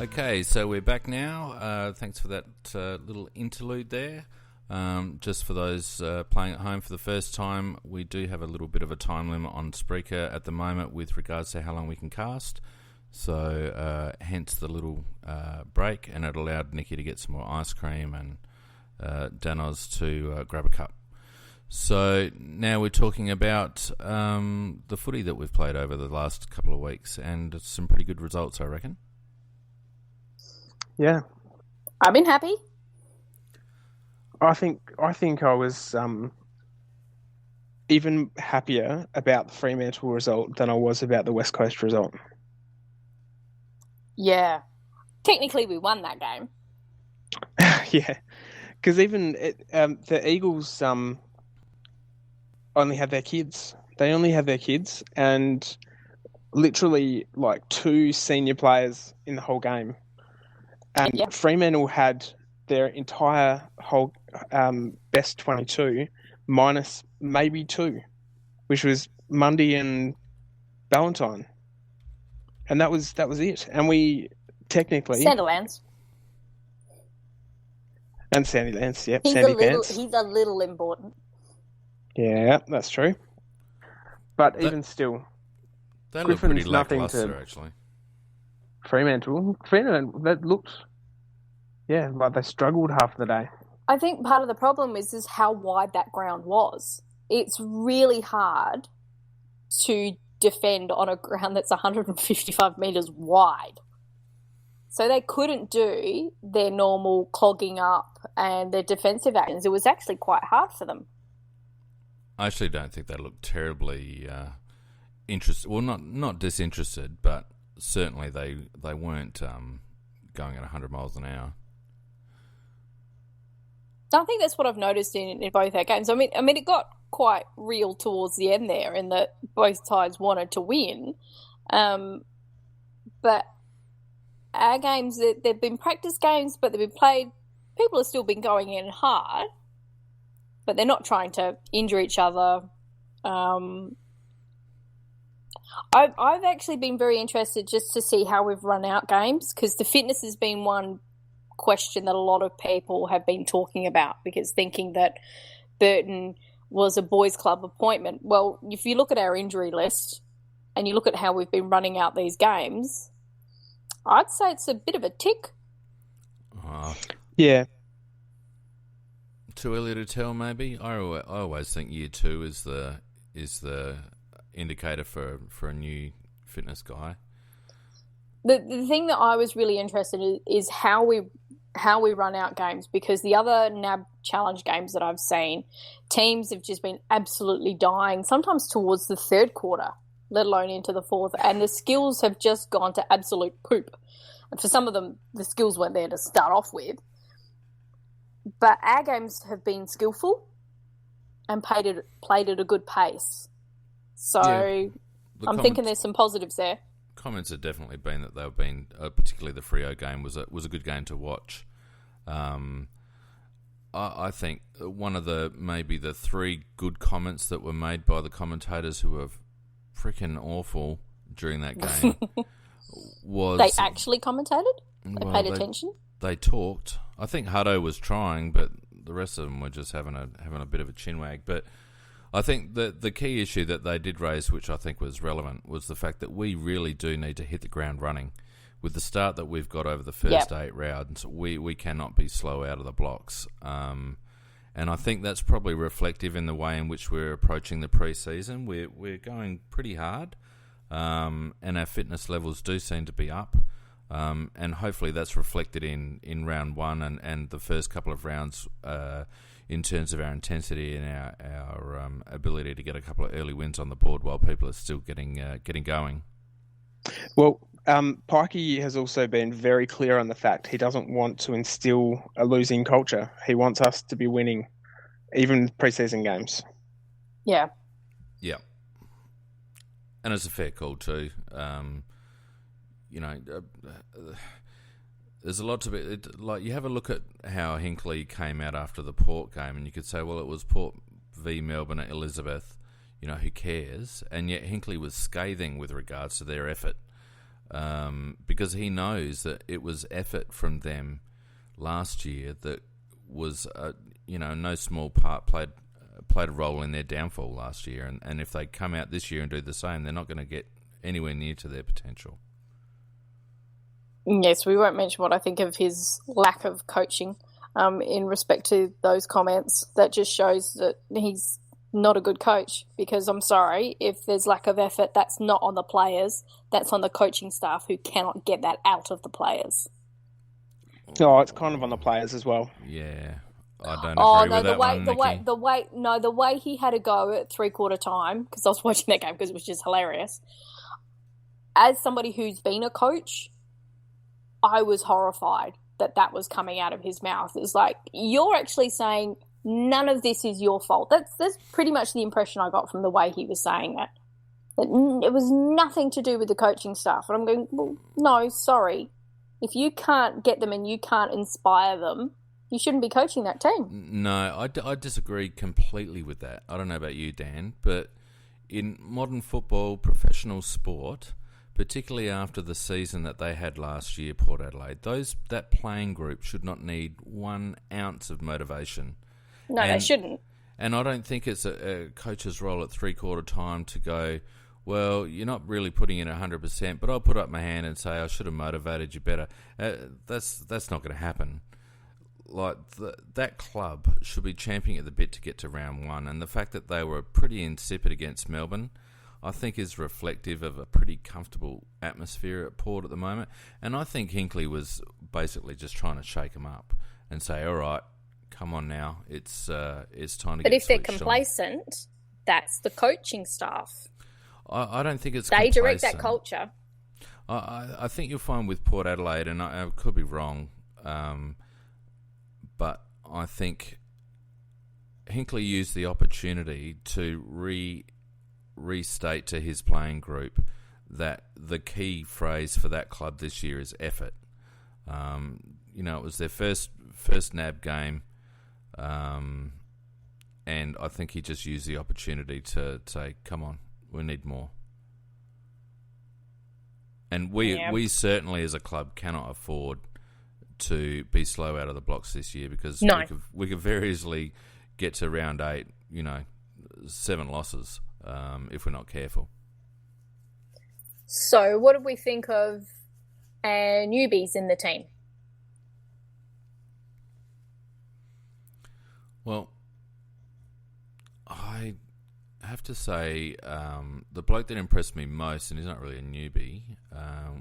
Okay, so we're back now. Thanks for that little interlude there. Just for those playing at home for the first time, we do have a little bit of a time limit on Spreaker at the moment with regards to how long we can cast. So hence the little break, and it allowed Nikki to get some more ice cream and Danos to grab a cup. So now we're talking about the footy that we've played over the last couple of weeks, and some pretty good results, I reckon. Yeah, I've been happy. I think I was even happier about the Fremantle result than I was about the West Coast result. Yeah. Technically, we won that game. Yeah, because even the Eagles only had their kids. They only had their kids, and literally like 2 senior players in the whole game. And Yep. Fremantle had their entire whole best 22 minus maybe 2, which was Mundy and Valentine, and that was it. And we technically Sandilands. and Sandy Lance, yep, He's Sandy Pants. He's a little important. Yeah, that's true. But even still, They look pretty Griffin's nothing lackluster, to- actually. Fremantle, that looked, yeah, like they struggled half the day. I think part of the problem is how wide that ground was. It's really hard to defend on a ground that's 155 metres wide. So they couldn't do their normal clogging up and their defensive actions. It was actually quite hard for them. I actually don't think they looked terribly interested. Well, not disinterested, but certainly they weren't going at 100 miles an hour. I think that's what I've noticed in both our games. I mean, it got quite real towards the end there, in that both sides wanted to win. But our games, they've been practice games, but they've been played. People have still been going in hard, but they're not trying to injure each other. I've actually been very interested just to see how we've run out games, because the fitness has been one question that a lot of people have been talking about, because thinking that Burton was a boys' club appointment. Well, if you look at our injury list and you look at how we've been running out these games, I'd say it's a bit of a tick. Yeah, Too early to tell, maybe. I always think year 2 is the indicator for a new fitness guy. The thing that I was really interested in is how we run out games, because the other NAB challenge games that I've seen, teams have just been absolutely dying, sometimes towards the third quarter, let alone into the fourth, and the skills have just gone to absolute poop. And for some of them, the skills weren't there to start off with. But our games have been skillful and played at a good pace. So Yeah. I'm thinking there's some positives there. Comments have definitely been that they've been, particularly the Freo game was a good game to watch. I think one of maybe the 3 good comments that were made by the commentators, who were freaking awful during that game, was They actually commentated? They well, paid attention? They talked. I think Hutto was trying, but the rest of them were just having a bit of a chinwag. But I think the key issue that they did raise, which I think was relevant, was the fact that we really do need to hit the ground running. With the start that we've got over the first 8 rounds, we cannot be slow out of the blocks. And I think that's probably reflective in the way in which we're approaching the pre-season. We're going pretty hard, and our fitness levels do seem to be up. And hopefully that's reflected in round 1 and the first couple of rounds in terms of our intensity and our ability to get a couple of early wins on the board while people are still getting going. well, Pikey has also been very clear on the fact he doesn't want to instill a losing culture. He wants us to be winning, even preseason games. Yeah. Yeah. And it's a fair call too. There's a lot to be... Like, you have a look at how Hinkley came out after the Port game, and you could say, well, it was Port v Melbourne at Elizabeth, who cares? And yet Hinkley was scathing with regards to their effort. because he knows that it was effort from them last year that was, no small part played a role in their downfall last year. And if they come out this year and do the same, they're not going to get anywhere near to their potential. Yes, we won't mention what I think of his lack of coaching in respect to those comments. That just shows that he's not a good coach, because I'm sorry, if there's lack of effort, that's not on the players, that's on the coaching staff who cannot get that out of the players. Oh, it's kind of on the players as well. Yeah, I don't agree with that one, Nikki. The way he had to go at 3/4 time, because I was watching that game because it was just hilarious. As somebody who's been a coach, I was horrified that was coming out of his mouth. It's like, you're actually saying none of this is your fault. That's pretty much the impression I got from the way he was saying it. That it was nothing to do with the coaching staff. And I'm going, well, no, sorry. If you can't get them and you can't inspire them, you shouldn't be coaching that team. No, I disagree completely with that. I don't know about you, Dan, but in modern football, professional sport, particularly after the season that they had last year, Port Adelaide, that playing group should not need 1 ounce of motivation. No, they shouldn't. And I don't think it's a coach's role at 3/4 time to go, well, you're not really putting in 100%, but I'll put up my hand and say I should have motivated you better. That's not going to happen. Like that club should be champing at the bit to get to round 1, and the fact that they were pretty insipid against Melbourne, I think is reflective of a pretty comfortable atmosphere at Port at the moment. And I think Hinkley was basically just trying to shake them up and say, all right, come on now, it's time to But get if they're switched on. complacent, that's the coaching staff. I don't think it's They complacent. direct that culture. I think you'll find with Port Adelaide, and I could be wrong, but I think Hinkley used the opportunity to restate to his playing group that the key phrase for that club this year is effort. It was their first NAB game, and I think he just used the opportunity to say, come on, we need more. And we certainly as a club cannot afford to be slow out of the blocks this year, because we could very easily get to round 8, 7 losses if we're not careful. So what do we think of newbies in the team? Well, I have to say the bloke that impressed me most, and he's not really a newbie,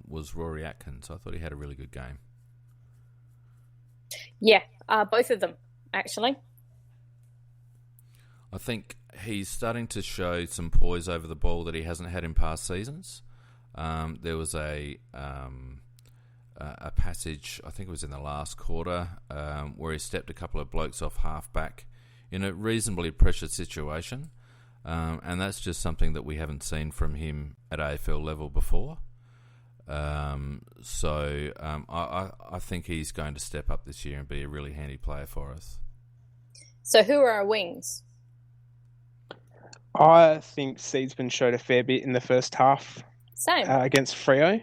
was Rory Atkins. I thought he had a really good game. Yeah, both of them, actually. I think he's starting to show some poise over the ball that he hasn't had in past seasons. There was a passage, I think it was in the last quarter, where he stepped a couple of blokes off half-back in a reasonably pressure situation. And that's just something that we haven't seen from him at AFL level before. So I think he's going to step up this year and be a really handy player for us. So who are our wings? I think Seedsman showed a fair bit in the first half. Same. Against Freo.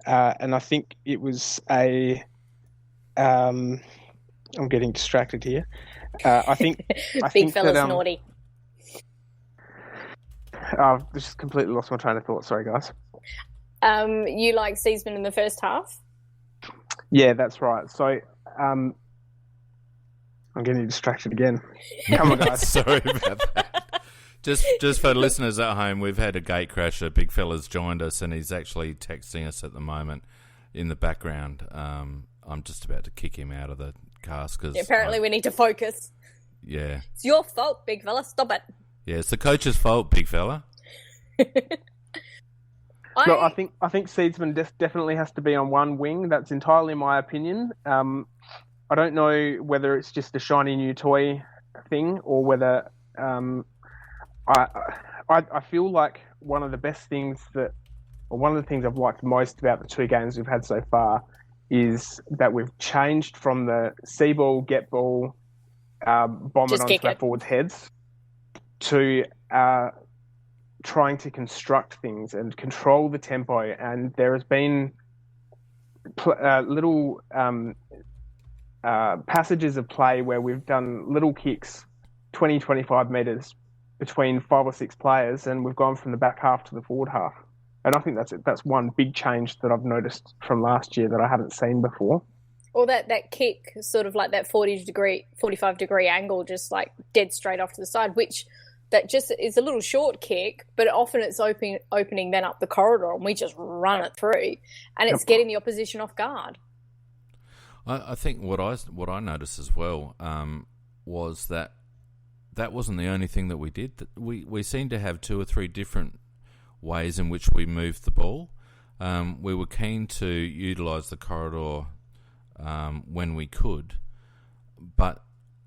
And I think it was I'm getting distracted here. I think Big fella's naughty. I've just completely lost my train of thought. Sorry, guys. You like Seedsman in the first half? Yeah, that's right. So I'm getting distracted again. Come on, guys. Sorry about that. Just for listeners at home, we've had a gate crasher. Big fella's joined us, and he's actually texting us at the moment in the background. I'm just about to kick him out of the cast because apparently we need to focus. Yeah, it's your fault, big fella. Stop it. Yeah, it's the coach's fault, big fella. Look, I think Seedsman definitely has to be on one wing. That's entirely my opinion. I don't know whether it's just a shiny new toy thing or whether I feel like one of the things I've liked most about the 2 games we've had so far is that we've changed from the see ball, get ball, bomb it onto our forwards' heads to trying to construct things and control the tempo, and there has been little passages of play where we've done little kicks 20, 25 metres between 5 or 6 players, and we've gone from the back half to the forward half. And I think that's one big change that I've noticed from last year that I haven't seen before. Or that kick, sort of like that 45-degree angle, just like dead straight off to the side, which that just is a little short kick, but often it's opening then up the corridor, and we just run it through, and it's getting the opposition off guard. I think what I noticed as well was that wasn't the only thing that we did. That we seemed to have 2 or 3 different ways in which we moved the ball. We were keen to utilise the corridor when we could, but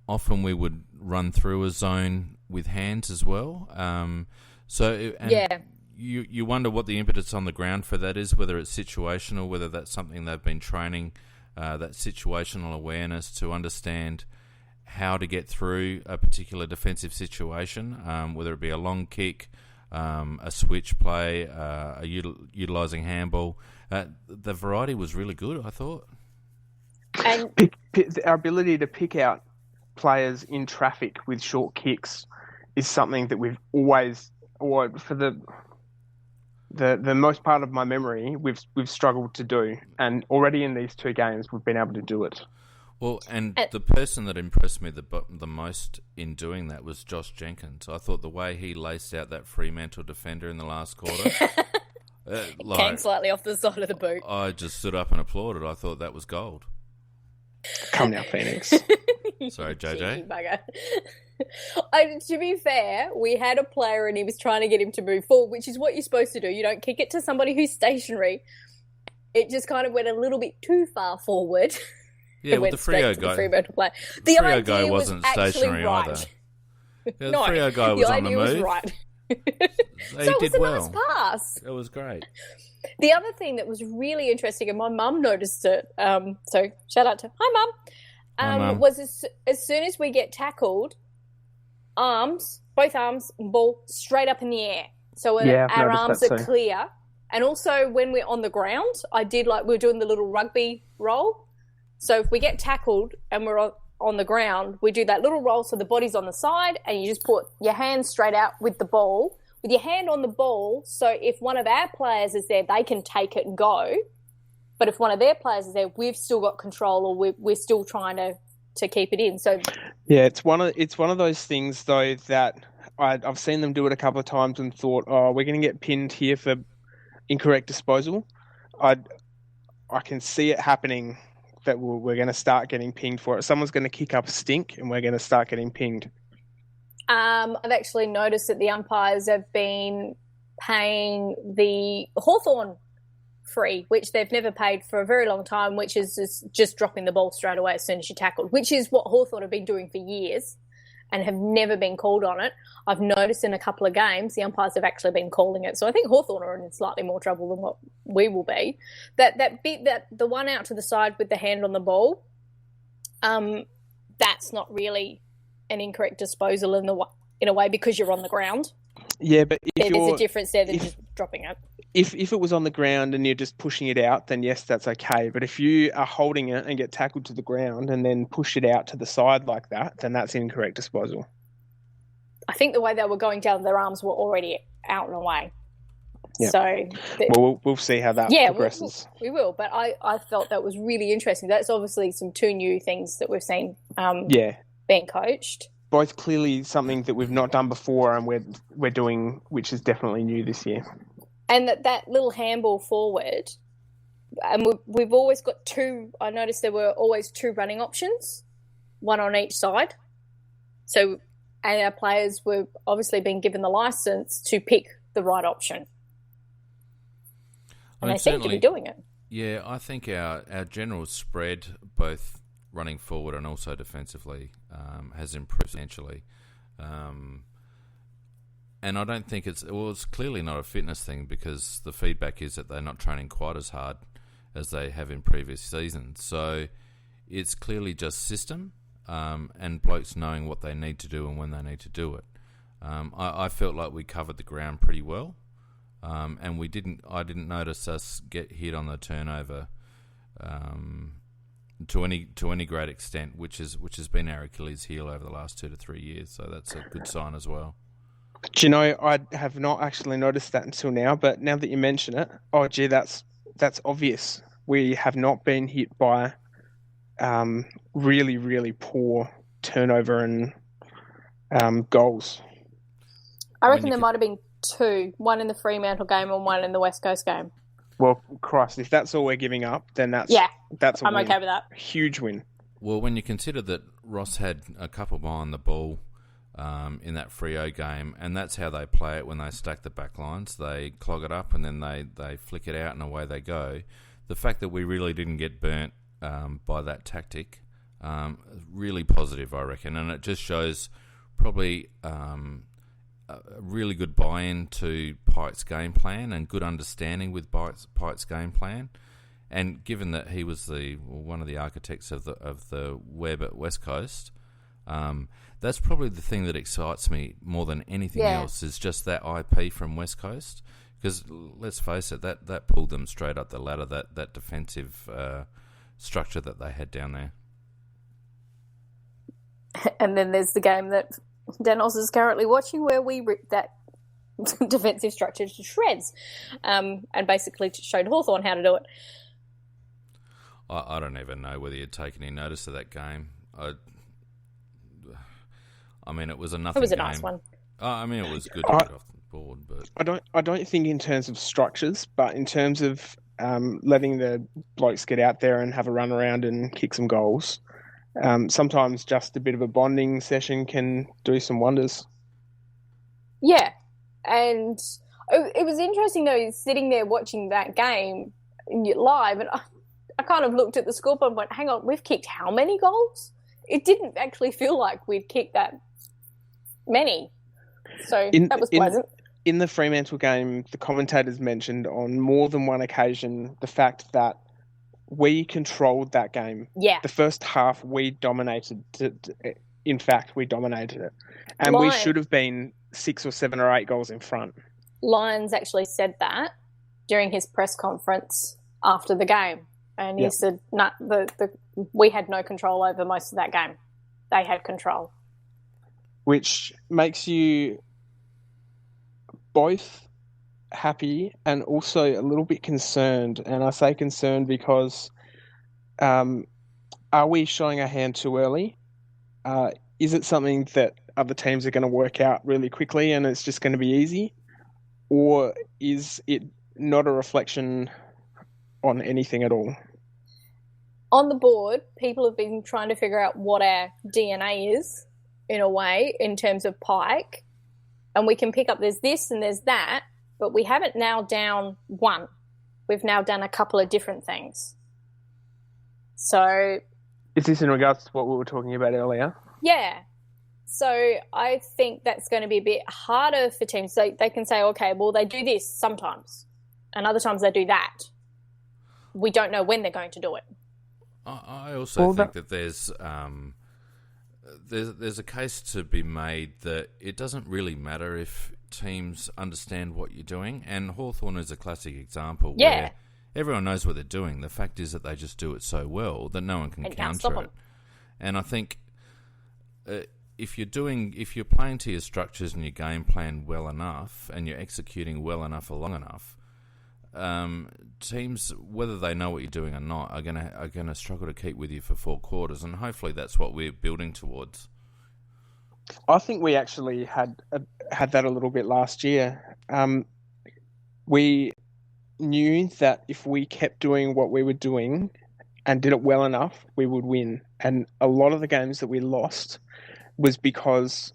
often we would run through a zone with hands as well. You wonder what the impetus on the ground for that is, whether it's situational, whether that's something they've been training, that situational awareness to understand how to get through a particular defensive situation, whether it be a long kick, a switch play, utilising handball. The variety was really good, I thought. And our ability to pick out players in traffic with short kicks is something that we've always, or for the most part of my memory, we've struggled to do. And already in these 2 games, we've been able to do it. Well, and the person that impressed me the most in doing that was Josh Jenkins. I thought the way he laced out that Fremantle defender in the last quarter, came slightly off the side of the boot. I just stood up and applauded. I thought that was gold. Come now, Phoenix. Sorry, JJ. To be fair, we had a player and he was trying to get him to move forward, which is what you're supposed to do. You don't kick it to somebody who's stationary. It just kind of went a little bit too far forward. Yeah, with the Freo guy. The Freo guy wasn't stationary right. either. Yeah, the Freo guy was on the move. Was right. He it was did a well. nice pass. It was great. The other thing that was really interesting, and my mum noticed it, so shout out to hi mum, was as soon as we get tackled, both arms, ball straight up in the air. So our arms are clear. And also when we're on the ground, we're doing the little rugby roll. So if we get tackled and we're on the ground, we do that little roll so the body's on the side, and you just put your hand straight out with the ball, with your hand on the ball, so if one of our players is there, they can take it and go. But if one of their players is there, we've still got control, or we're still trying to keep it in. So yeah, it's one of those things though that I've seen them do it a couple of times and thought, oh, we're going to get pinned here for incorrect disposal. I can see it happening, that we're going to start getting pinged for it. Someone's going to kick up a stink and we're going to start getting pinged. I've actually noticed that the umpires have been paying the Hawthorn free, which they've never paid for a very long time, which is just dropping the ball straight away as soon as you're tackled, which is what Hawthorn have been doing for years and have never been called on it. I've noticed in a couple of games the umpires have actually been calling it. So I think Hawthorn are in slightly more trouble than what we will be. The one out to the side with the hand on the ball, that's not really an incorrect disposal in a way, because you're on the ground. Yeah, but there's a difference there than just dropping it. If it was on the ground and you're just pushing it out, then yes, that's okay. But if you are holding it and get tackled to the ground and then push it out to the side like that, then that's incorrect disposal. I think the way they were going down, their arms were already out and away. Yep. So we'll see how that progresses. We will. But I felt that was really interesting. That's obviously some 2 new things that we've seen being coached. Both clearly something that we've not done before and we're doing, which is definitely new this year. And that little handball forward, and we've always got 2. I noticed there were always 2 running options, 1 on each side. So, and our players were obviously being given the license to pick the right option. And they seem to be doing it. Yeah, I think our general spread, both running forward and also defensively, has improved substantially. And I don't think it's clearly not a fitness thing, because the feedback is that they're not training quite as hard as they have in previous seasons. So it's clearly just system and blokes knowing what they need to do and when they need to do it. I felt like we covered the ground pretty well, and I didn't notice us get hit on the turnover to any great extent, which has been our Achilles heel over the last 2 to 3 years. So that's a good sign as well. Do you know, I have not actually noticed that until now, but now that you mention it, oh gee, that's obvious. We have not been hit by really, really poor turnover and goals. I reckon there might have been two, one in the Fremantle game and one in the West Coast game. Well, Christ, if that's all we're giving up, then that's a I'm win. okay with that. A huge win. Well, when you consider that Ross had a couple behind the ball in that Freo game, and that's how they play it when they stack the back lines. They clog it up and then they flick it out and away they go. The fact that we really didn't get burnt by that tactic, really positive, I reckon, and it just shows probably a really good buy-in to Pike's game plan and good understanding with Pike's game plan. And given that he was one of the architects of the web at West Coast, that's probably the thing that excites me more than anything else, is just that IP from West Coast. Because let's face it, that pulled them straight up the ladder, that defensive structure that they had down there. And then there's the game that Danos is currently watching, where we ripped that defensive structure to shreds, and basically showed Hawthorn how to do it. I don't even know whether you'd take any notice of that game. I mean, it was a nothing game. It was a nice one. I mean, it was good to get off the board, but I don't think in terms of structures, but in terms of letting the blokes get out there and have a run around and kick some goals. Sometimes just a bit of a bonding session can do some wonders. Yeah, and it was interesting though, sitting there watching that game live, and I kind of looked at the scoreboard and went, hang on, we've kicked how many goals? It didn't actually feel like we'd kicked that many. So that was pleasant. In the Fremantle game, the commentators mentioned on more than one occasion the fact that we controlled that game. Yeah. The first half, we dominated. In fact, we dominated it. And we should have been 6 or 7 or 8 goals in front. Lyons actually said that during his press conference after the game. And he said, no, we had no control over most of that game. They had control. Which makes you both happy and also a little bit concerned. And I say concerned because are we showing our hand too early? Is it something that other teams are going to work out really quickly and it's just going to be easy? Or is it not a reflection on anything at all? On the board, people have been trying to figure out what our DNA is, in a way, in terms of Pike. And we can pick up there's this and there's that, but we haven't nailed down one. We've now done a couple of different things. So... Is this in regards to what we were talking about earlier? Yeah. So I think that's going to be a bit harder for teams. They can say, okay, well, they do this sometimes, and other times they do that. We don't know when they're going to do it. I also think that there's a case to be made that it doesn't really matter if teams understand what you're doing, and Hawthorn is a classic example where everyone knows what they're doing. The fact is that they just do it so well that no one can counter it. And I think if you're playing to your structures and your game plan well enough and you're executing well enough for long enough, teams, whether they know what you're doing or not, are gonna struggle to keep with you for 4 quarters, and hopefully that's what we're building towards. I think we actually had that a little bit last year. We knew that if we kept doing what we were doing and did it well enough, we would win. And a lot of the games that we lost was because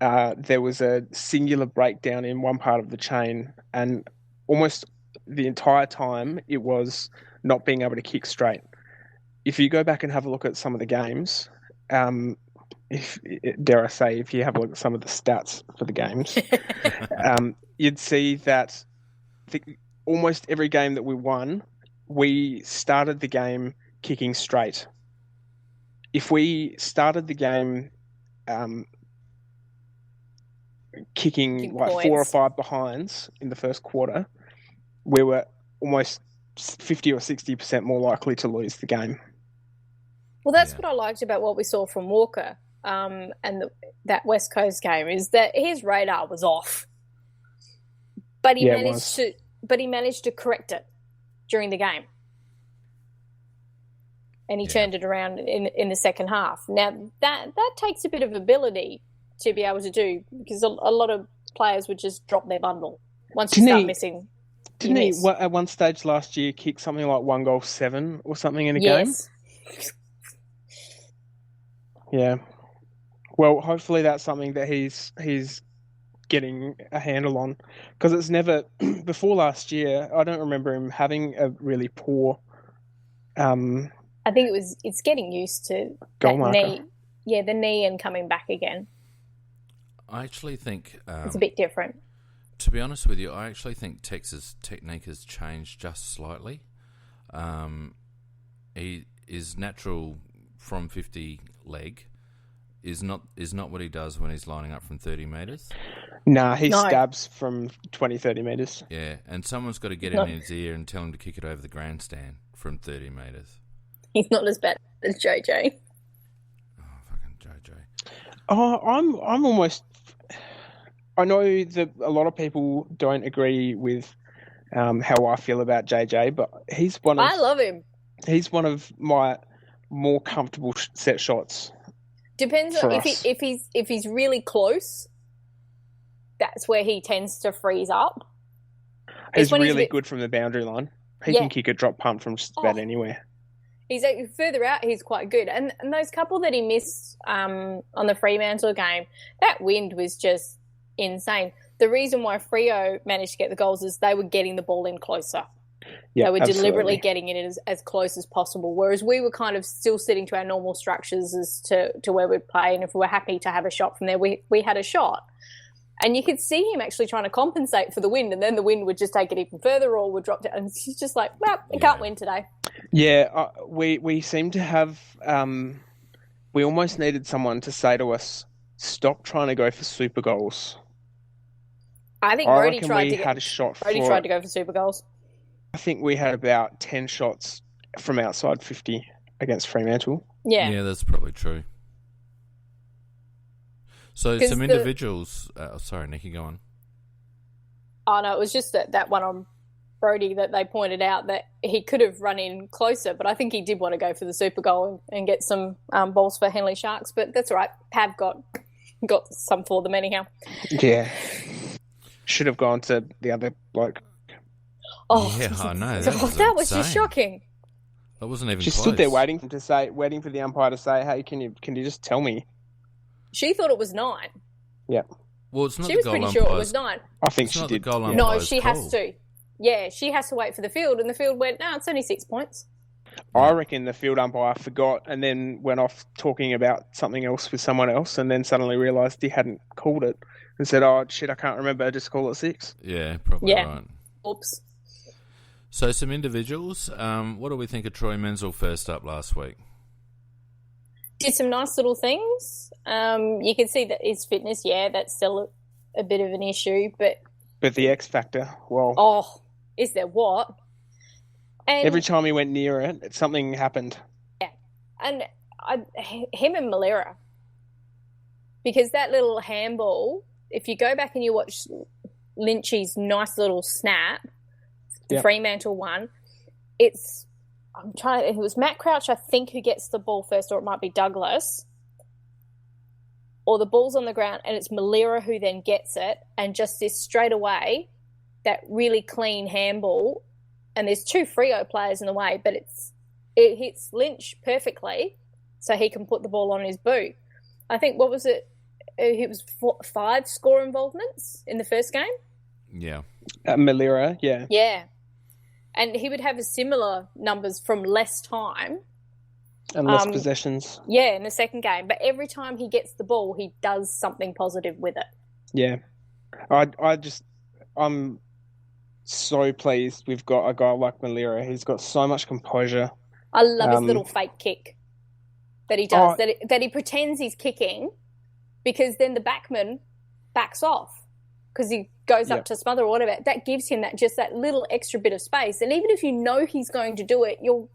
there was a singular breakdown in one part of the chain, and almost the entire time it was not being able to kick straight. If you go back and have a look at some of the games, if you have a look at some of the stats for the games, you'd see that almost every game that we won, we started the game kicking straight. If we started the game kicking like points. 4 or 5 behinds in the first quarter, we were almost 50 or 60% more likely to lose the game. Well, that's what I liked about what we saw from Walker that West Coast game, is that his radar was off, but he managed to correct it during the game, and he turned it around in the second half. Now that takes a bit of ability to be able to do, because a lot of players would just drop their bundle once you start missing. Didn't he at one stage last year kick something like 1 goal 7 or something in a game? Yeah. Well, hopefully that's something that he's getting a handle on, because it's never before last year. I don't remember him having a really poor. I think it's getting used to goal that marker. knee. Yeah, the knee and coming back again. I actually think it's a bit different. To be honest with you, I actually think Tex's technique has changed just slightly. His natural from 50 leg is not what he does when he's lining up from 30 metres. Nah, he stabs from 20, 30 metres. Yeah, and someone's got to get in his ear and tell him to kick it over the grandstand from 30 metres. He's not as bad as JJ. Oh, fucking JJ. Oh, I'm almost... I know that a lot of people don't agree with how I feel about JJ, but he's one of... I love him. He's one of my more comfortable set shots. Depends on if he's really close. That's where he tends to freeze up. He's really good from the boundary line. He can kick a drop punt from just about anywhere. He's further out. He's quite good, and those couple that he missed on the Fremantle game, that wind was just insane. The reason why Freo managed to get the goals is they were getting the ball in closer. Yeah, they were deliberately getting it as close as possible, whereas we were kind of still sitting to our normal structures as to where we'd play, and if we were happy to have a shot from there, we had a shot. And you could see him actually trying to compensate for the wind, and then the wind would just take it even further or would drop down. And he's just like, well, we can't win today. Yeah, we seem to have... we almost needed someone to say to us, stop trying to go for super goals. I think Brody tried to go for super goals. I think we had about 10 shots from outside 50 against Fremantle. Yeah, that's probably true. So some individuals... sorry, Nikki, go on. Oh, no, it was just that one on Brody that they pointed out that he could have run in closer, but I think he did want to go for the super goal and get some balls for Henley Sharks, but that's all right. Pav got some for them anyhow. Yeah. Should have gone to the other bloke. Oh, yeah, I know. That was just shocking. That wasn't even She close. stood there waiting for the umpire to say, hey, can you just tell me? She thought it was 9. Yeah. Well, it's not she was pretty sure it was 9. I think she did. No, she has to. Yeah, she has to wait for the field, and the field went, no, it's only 6 points. I reckon the field umpire forgot and then went off talking about something else with someone else, and then suddenly realised he hadn't called it and said, oh, shit, I can't remember, just call it 6. Yeah, probably right. Oops. So some individuals. What do we think of Troy Menzel first up last week? Did some nice little things. You can see that his fitness, that's still a bit of an issue. But the X factor, well... Oh, is there what? And every time he went near it, something happened. Yeah. And him and Malera. Because that little handball, if you go back and you watch Lynchy's nice little snap, the Fremantle one, it was Matt Crouch, I think, who gets the ball first, or it might be Douglas, or the ball's on the ground and it's Malera who then gets it, and just this straight away, that really clean handball, and there's 2 Freo players in the way, but it hits Lynch perfectly so he can put the ball on his boot. I think, what was it? It was 5 score involvements in the first game. Yeah. Malera, yeah. Yeah. And he would have a similar numbers from less time. And less possessions. Yeah, in the second game. But every time he gets the ball, he does something positive with it. Yeah. I'm so pleased we've got a guy like Malera. He's got so much composure. I love his little fake kick that he does, that he pretends he's kicking, because then the backman backs off because he goes up to smother or whatever. That gives him that little extra bit of space. And even if you know he's going to do it, your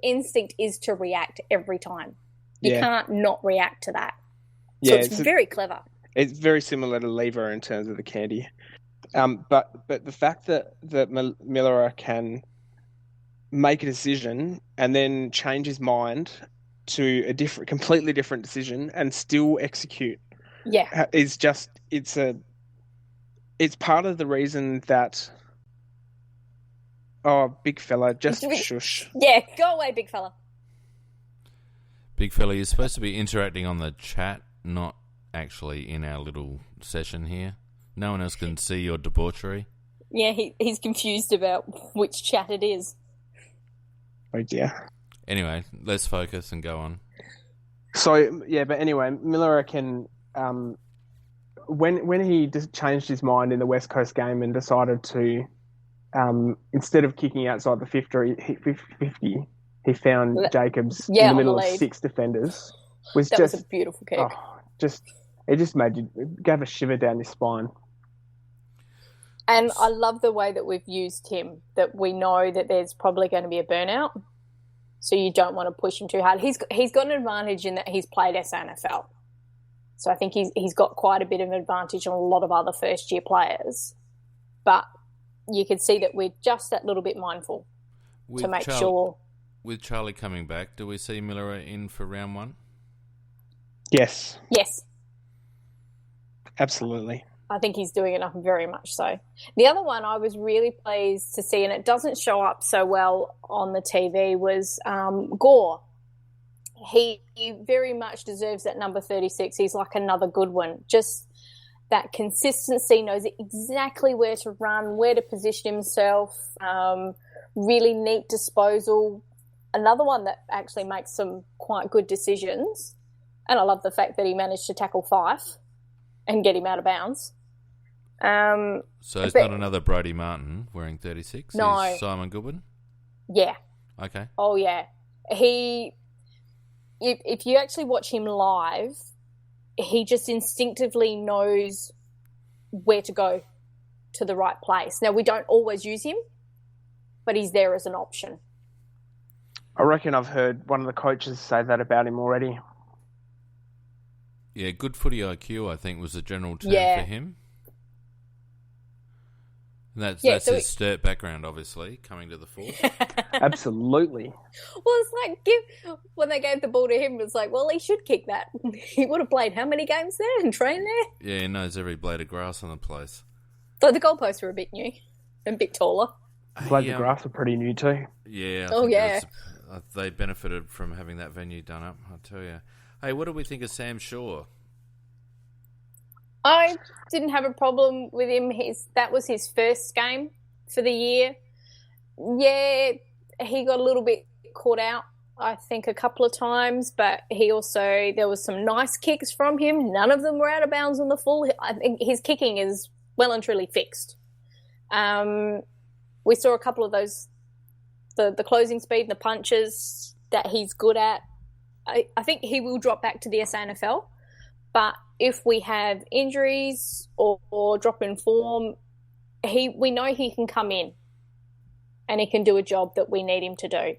instinct is to react every time. You can't not react to that. So it's very clever. It's very similar to Lever in terms of the candy. But the fact that Miller can make a decision and then change his mind to a completely different decision and still execute, is just it's part of the reason that. Oh, big fella, just shush. Yeah, go away, big fella. Big fella, you're supposed to be interacting on the chat, not actually in our little session here. No one else can see your debauchery. Yeah, he's confused about which chat it is. Oh dear. Anyway, let's focus and go on. So, but anyway, Miller can... When he just changed his mind in the West Coast game and decided to, instead of kicking outside the 50, he found Jacobs in the middle of 6 defenders. That was a beautiful kick. It just gave a shiver down your spine. And I love the way that we've used him, that we know that there's probably going to be a burnout, so you don't want to push him too hard. He's got an advantage in that he's played SNFL. So I think he's got quite a bit of an advantage on a lot of other first-year players. But you can see that we're just that little bit mindful to make sure. With Charlie coming back, do we see Miller in for round 1? Yes. Yes. Absolutely. I think he's doing enough, very much so. The other one I was really pleased to see, and it doesn't show up so well on the TV, was Gore. He very much deserves that number 36. He's like another good one. Just that consistency, knows exactly where to run, where to position himself, really neat disposal. Another one that actually makes some quite good decisions. And I love the fact that he managed to tackle Fife and get him out of bounds. So it's not another Brodie Martin wearing 36? No. He's Simon Goodwin? Yeah. Okay. Oh, yeah. If you actually watch him live, he just instinctively knows where to go to the right place. Now, we don't always use him, but he's there as an option. I reckon I've heard one of the coaches say that about him already. Yeah, good footy IQ, I think, was the general term for him. And that's his Sturt background, obviously, coming to the fore. Absolutely. Well, it's like, when they gave the ball to him, it was like, well, he should kick that. He would have played how many games there and trained there? Yeah, he knows every blade of grass on the place. So the goalposts were a bit new and a bit taller. Blades of grass are pretty new too. Yeah. They benefited from having that venue done up, I'll tell you. Hey, what do we think of Sam Shaw? I didn't have a problem with him. That was his first game for the year. Yeah, he got a little bit caught out, I think, a couple of times, but there was some nice kicks from him. None of them were out of bounds on the full. I think his kicking is well and truly fixed. We saw a couple of those, the closing speed and the punches that he's good at. I think he will drop back to the SANFL, but if we have injuries or drop in form, we know he can come in and he can do a job that we need him to do.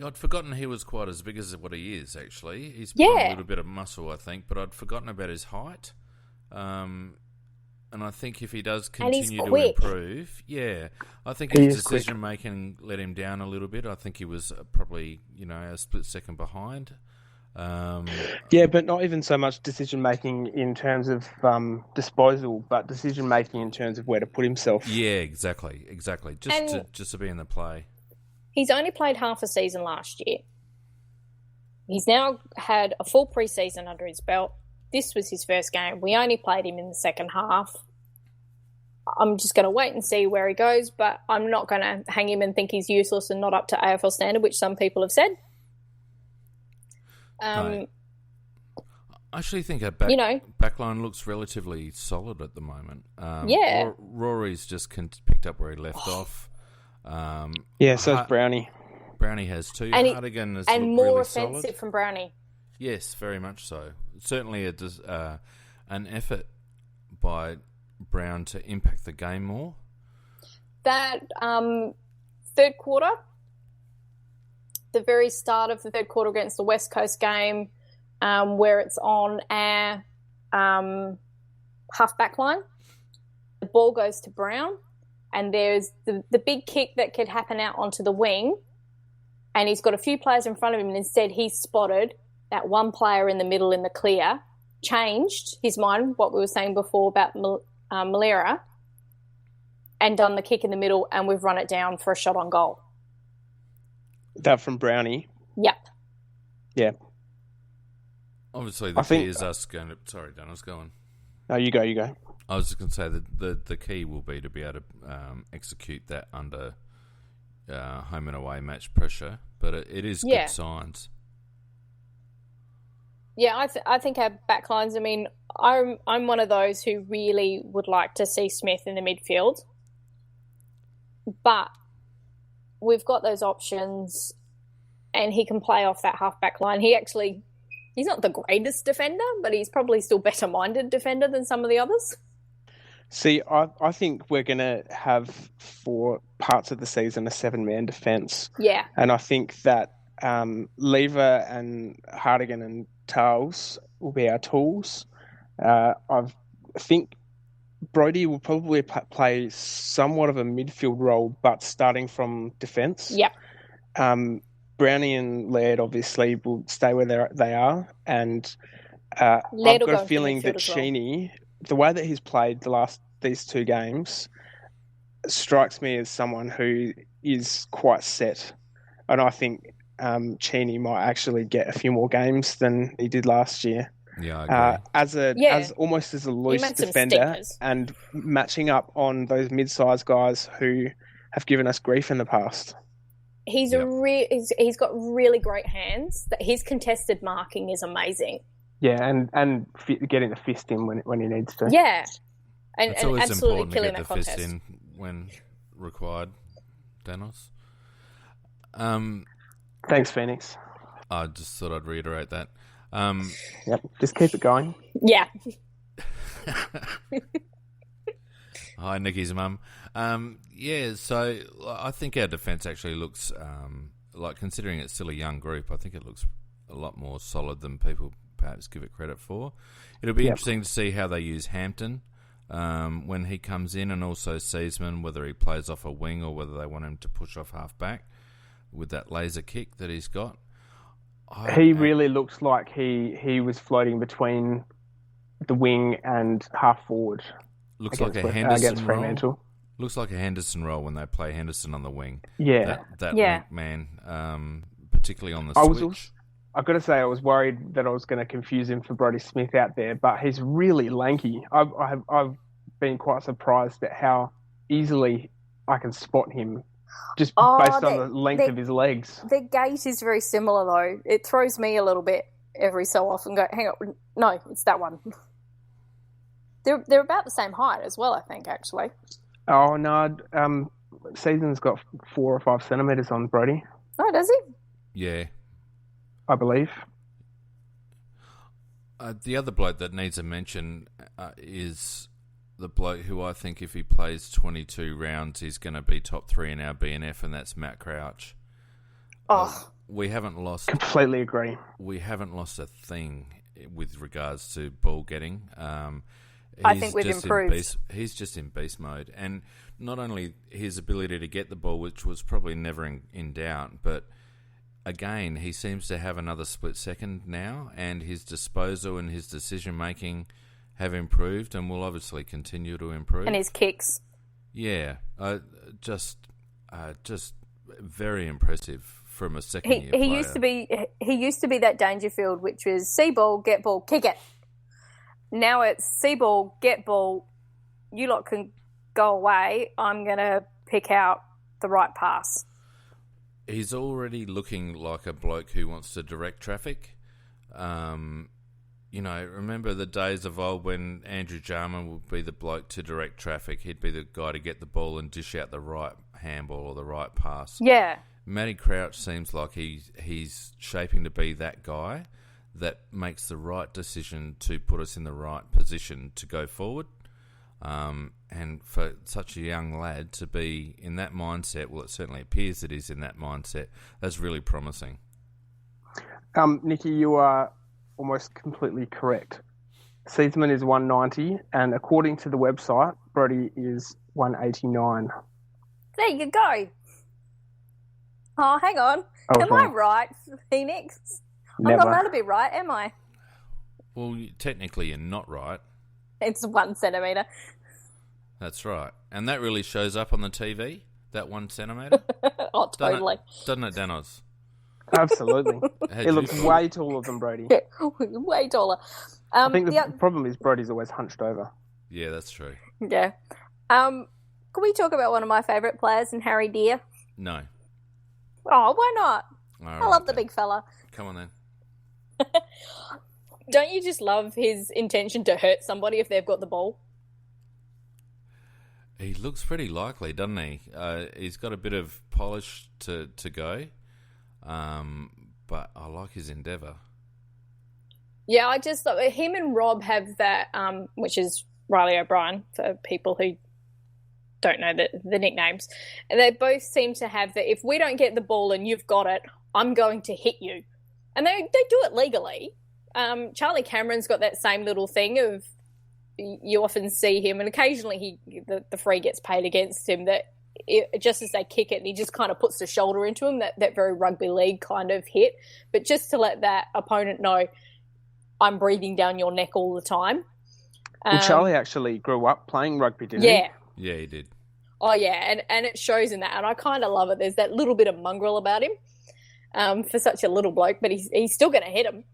I'd forgotten he was quite as big as what he is, actually. He's put on a little bit of muscle, I think, but I'd forgotten about his height. And I think if he does continue to improve, I think his decision-making let him down a little bit. I think he was probably, a split second behind. But not even so much decision-making in terms of disposal, but decision-making in terms of where to put himself. Yeah, exactly. Just to be in the play. He's only played half a season last year. He's now had a full preseason under his belt. This was his first game. We only played him in the second half. I'm just going to wait and see where he goes, but I'm not going to hang him and think he's useless and not up to AFL standard, which some people have said. I actually think our backline looks relatively solid at the moment. Rory's just picked up where he left off. So's Brownie. Brownie has two. Hartigan is and more really offensive solid. from Brownie. Yes, very much so. Certainly an effort by Brown to impact the game more? That third quarter, the very start of the third quarter against the West Coast game, where it's on our half-back line, the ball goes to Brown, and there's the big kick that could happen out onto the wing, and he's got a few players in front of him, and instead he's spotted that one player in the middle in the clear, changed his mind, what we were saying before about Malera, and done the kick in the middle, and we've run it down for a shot on goal. That from Brownie? Yep. Yeah. Obviously, the key is us going to... Sorry, Dennis, go on. No, you go. I was just going to say that the key will be to be able to execute that under home and away match pressure, but it is good signs. Yeah, I think our backlines, I mean, I'm one of those who really would like to see Smith in the midfield, but we've got those options and he can play off that half-back line. He's not the greatest defender, but he's probably still better-minded defender than some of the others. See, I think we're going to have, for parts of the season, a 7-man defence. Yeah. And I think that Lever and Hardigan and Towles will be our tools. I think Brodie will probably play somewhat of a midfield role, but starting from defence. Yep. Brownie and Laird obviously will stay where they are, and I've got a feeling that Sheeny, the way that he's played these two games, strikes me as someone who is quite set, and I think Cheney might actually get a few more games than he did last year. Yeah, I agree. As almost as a loose defender and matching up on those mid-sized guys who have given us grief in the past. He's got really great hands. That his contested marking is amazing. Yeah, and getting the fist in when he needs to. Yeah, and it's always absolutely important killing to get that the contest. fist in when required. Danos. Thanks, Phoenix. I just thought I'd reiterate that. Yep, just keep it going. Yeah. Hi, Nikki's mum. So I think our defence actually looks like, considering it's still a young group, I think it looks a lot more solid than people perhaps give it credit for. It'll be interesting to see how they use Hampton when he comes in, and also Seasman, whether he plays off a wing or whether they want him to push off half back with that laser kick that he's got. He really looks like he was floating between the wing and half forward. Looks like a Henderson role. Looks like a Henderson role when they play Henderson on the wing. Yeah. That link, man, particularly on the switch. I've got to say, I was worried that I was going to confuse him for Brodie Smith out there, but he's really lanky. I've been quite surprised at how easily I can spot him just based on the length of his legs. Their gait is very similar, though. It throws me a little bit every so often. Go, hang on, no, it's that one. They're about the same height as well, I think, actually. Oh no, Season's got 4 or 5 centimetres on Brodie. Oh, does he? Yeah, I believe. The other bloke that needs a mention is the bloke who I think if he plays 22 rounds, he's going to be top 3 in our BNF, and that's Matt Crouch. We haven't lost... Completely agree. We haven't lost a thing with regards to ball getting. I think we've improved. He's just in beast mode. And not only his ability to get the ball, which was probably never in doubt, but again, he seems to have another split second now, and his disposal and his decision-making have improved and will obviously continue to improve. And his kicks. Yeah. Just very impressive from a second-year player. He used to be that Dangerfield, which was see ball, get ball, kick it. Now it's see ball, get ball, you lot can go away, I'm going to pick out the right pass. He's already looking like a bloke who wants to direct traffic. Remember the days of old when Andrew Jarman would be the bloke to direct traffic. He'd be the guy to get the ball and dish out the right handball or the right pass. Yeah. Matty Crouch seems like he's shaping to be that guy that makes the right decision to put us in the right position to go forward. And for such a young lad to be in that mindset, well, it certainly appears that he's in that mindset. That's really promising. Nikki, you are almost completely correct. Seaman is 190, and according to the website, Brody is 189. There you go. Oh, hang on. Am I right, Phoenix? Never. I'm not allowed to be right, am I? Well, technically you're not right. It's 1 centimetre. That's right. And that really shows up on the TV, that 1 centimetre. Oh, totally. Doesn't it, Danos? Absolutely. How'd He you looks feel? way taller than Brody. Way taller. I think the problem is Brody's always hunched over. Yeah, that's true. Yeah. Can we talk about one of my favourite players in Harry Deer? No. Oh, why not? All I love the big fella. Come on then. Don't you just love his intention to hurt somebody if they've got the ball? He looks pretty likely, doesn't he? He's got a bit of polish to go, but I like his endeavour. Yeah, I just thought him and Rob have that, which is Riley O'Brien, for people who don't know the nicknames. And they both seem to have that if we don't get the ball and you've got it, I'm going to hit you. And they do it legally. Charlie Cameron's got that same little thing of you often see him, and occasionally the free gets paid against him, that just as they kick it, and he just kind of puts the shoulder into him, that very rugby league kind of hit. But just to let that opponent know, I'm breathing down your neck all the time. Well, Charlie actually grew up playing rugby, didn't he? Yeah. Yeah, he did. Oh, yeah, and it shows in that, and I kind of love it. There's that little bit of mongrel about him for such a little bloke, but he's still going to hit him.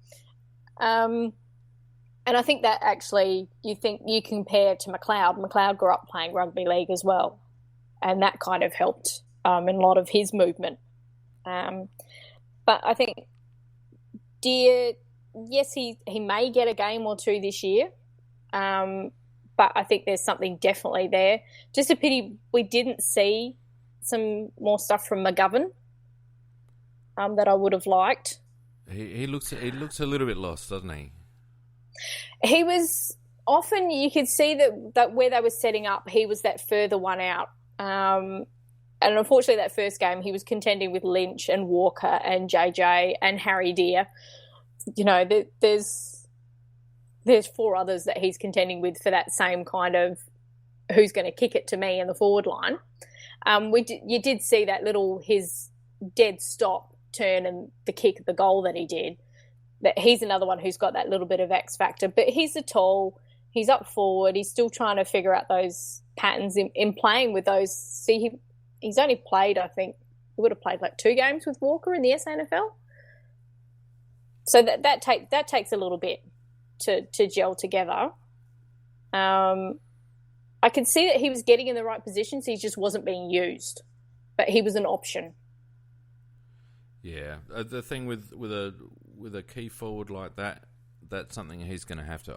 And I think that actually you compare to McLeod. McLeod grew up playing rugby league as well, and that kind of helped in a lot of his movement. But I think Deer, yes, he may get a game or two this year, but I think there's something definitely there. Just a pity we didn't see some more stuff from McGovern that I would have liked. He looks a little bit lost, doesn't he? He was often, you could see that where they were setting up, he was that further one out. And unfortunately, that first game, he was contending with Lynch and Walker and JJ and Harry Deer. You know, there's 4 others that he's contending with for that same kind of who's going to kick it to me in the forward line. You did see that his dead stop turn and the kick of the goal that he did. That he's another one who's got that little bit of X factor, but he's he's up forward, he's still trying to figure out those patterns in playing with those. See, he's only played, I think, he would have played like 2 games with Walker in the SANFL. So that takes a little bit to gel together. I could see that he was getting in the right positions, he just wasn't being used, but he was an option. Yeah, the thing with a key forward like that, that's something he's going to have to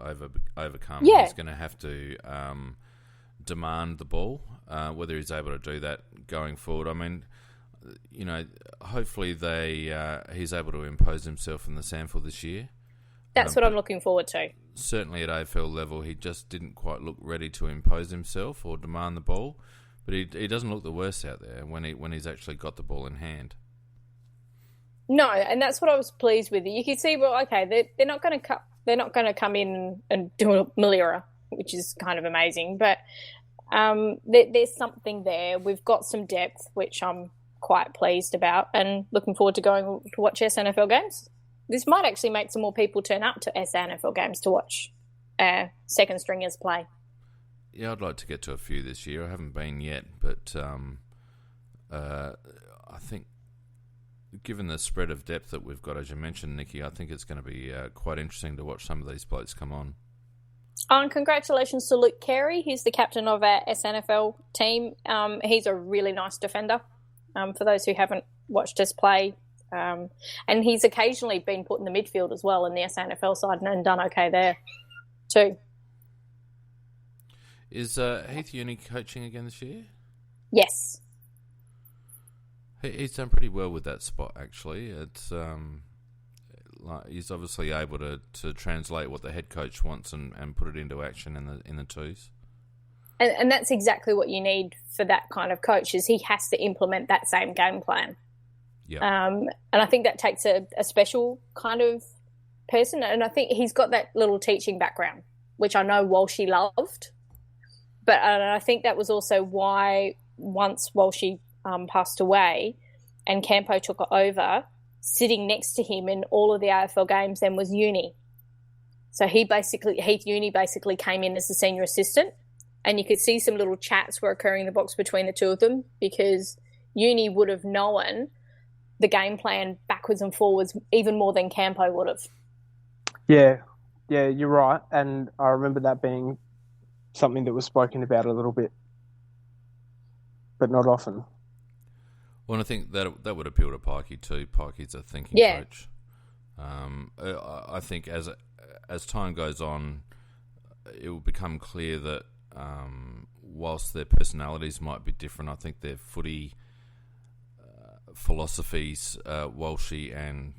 overcome. Yeah. He's going to have to demand the ball. Whether he's able to do that going forward, I mean, you know, hopefully he's able to impose himself in the SANFL this year. That's what I'm looking forward to. Certainly at AFL level, he just didn't quite look ready to impose himself or demand the ball. But he doesn't look the worst out there when he's actually got the ball in hand. No, and that's what I was pleased with. You could see, well, okay, they're not going to come in and do a Malira, which is kind of amazing. But there's something there. We've got some depth, which I'm quite pleased about, and looking forward to going to watch SANFL games. This might actually make some more people turn up to SANFL games to watch second stringers play. Yeah, I'd like to get to a few this year. I haven't been yet, but I think, given the spread of depth that we've got, as you mentioned, Nikki, I think it's going to be quite interesting to watch some of these blokes come on. And congratulations to Luke Carey. He's the captain of our SANFL team. He's a really nice defender, for those who haven't watched us play. And he's occasionally been put in the midfield as well in the SANFL side and done okay there too. Is Heath Uni coaching again this year? Yes. He's done pretty well with that spot, actually. It's he's obviously able to translate what the head coach wants and put it into action in the twos. And that's exactly what you need for that kind of coach, is he has to implement that same game plan. Yeah. And I think that takes a special kind of person. And I think he's got that little teaching background, which I know Walshy loved. But I think that was also why once Walshy passed away and Campo took over, sitting next to him in all of the AFL games then was Uni. So Heath Uni basically came in as the senior assistant, and you could see some little chats were occurring in the box between the two of them, because Uni would have known the game plan backwards and forwards even more than Campo would have. Yeah, you're right. And I remember that being something that was spoken about a little bit, but not often. Well, and I think that would appeal to Pikey too. Pikey's a thinking coach. I think as time goes on, it will become clear that whilst their personalities might be different, I think their footy philosophies, Walshy and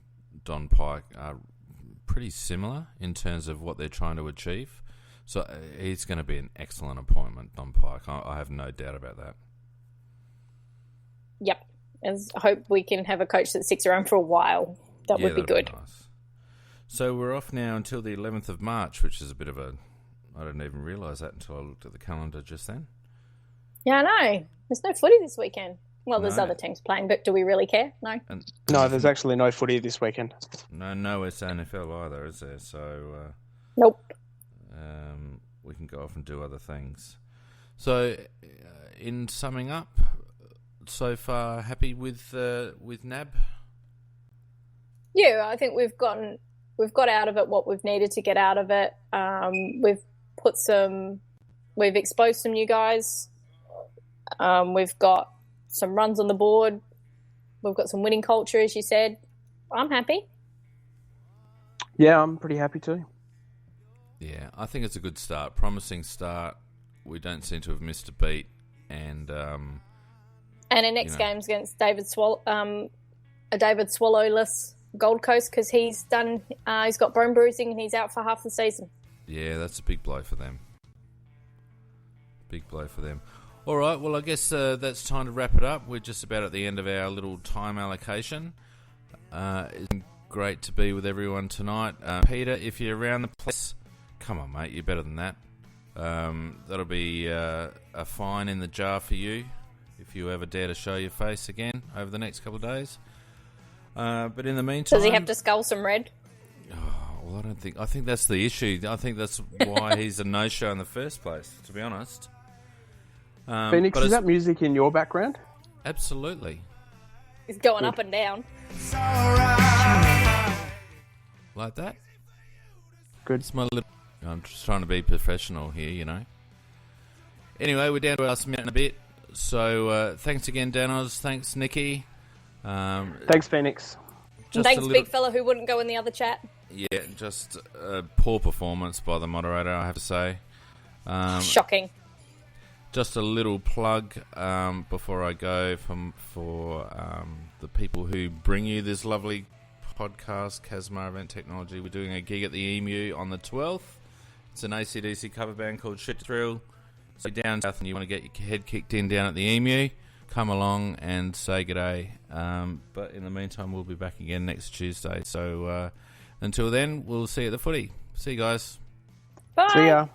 Don Pike, are pretty similar in terms of what they're trying to achieve. So he's going to be an excellent appointment, Don Pike. I have no doubt about that. Yep. I hope we can have a coach that sticks around for a while. That would be good. Be nice. So we're off now until the 11th of March, which is a bit of a... I didn't even realise that until I looked at the calendar just then. Yeah, I know. There's no footy this weekend. Well, there's other teams playing, but do we really care? No. No, there's actually no footy this weekend. No SNFL either, is there? So... nope. We can go off and do other things. So, in summing up, so far happy with NAB? Yeah, I think we've got out of it what we've needed to get out of it. We've exposed some new guys. We've got some runs on the board. We've got some winning culture, as you said. I'm happy. Yeah, I'm pretty happy too. Yeah, I think it's a good start. Promising start. We don't seem to have missed a beat. And our next game's against a David Swallowless Gold Coast, because he's got bone bruising and he's out for half the season. Yeah, that's a big blow for them. Big blow for them. All right, well, I guess that's time to wrap it up. We're just about at the end of our little time allocation. It's been great to be with everyone tonight. Peter, if you're around the place, come on, mate, you're better than that. That'll be a fine in the jar for you if you ever dare to show your face again over the next couple of days. But in the meantime... Does he have to scull some red? Oh, well, I think that's the issue. I think that's why he's a no-show in the first place, to be honest. Phoenix, is that music in your background? Absolutely. He's going up and down. Like that? Good. It's my little... I'm just trying to be professional here, you know. Anyway, we're down to our last minute and a bit. So thanks again, Danos. Thanks, Nikki. Thanks, Phoenix. Thanks, big fella who wouldn't go in the other chat. Yeah, just a poor performance by the moderator, I have to say. Shocking. Just a little plug before I go for the people who bring you this lovely podcast, Casmar Event Technology. We're doing a gig at the Emu on the 12th. It's an AC/DC cover band called Shit Thrill. So you're down south and you want to get your head kicked in down at the Emu, come along and say g'day. But in the meantime, we'll be back again next Tuesday. So until then, we'll see you at the footy. See you guys. Bye. See ya.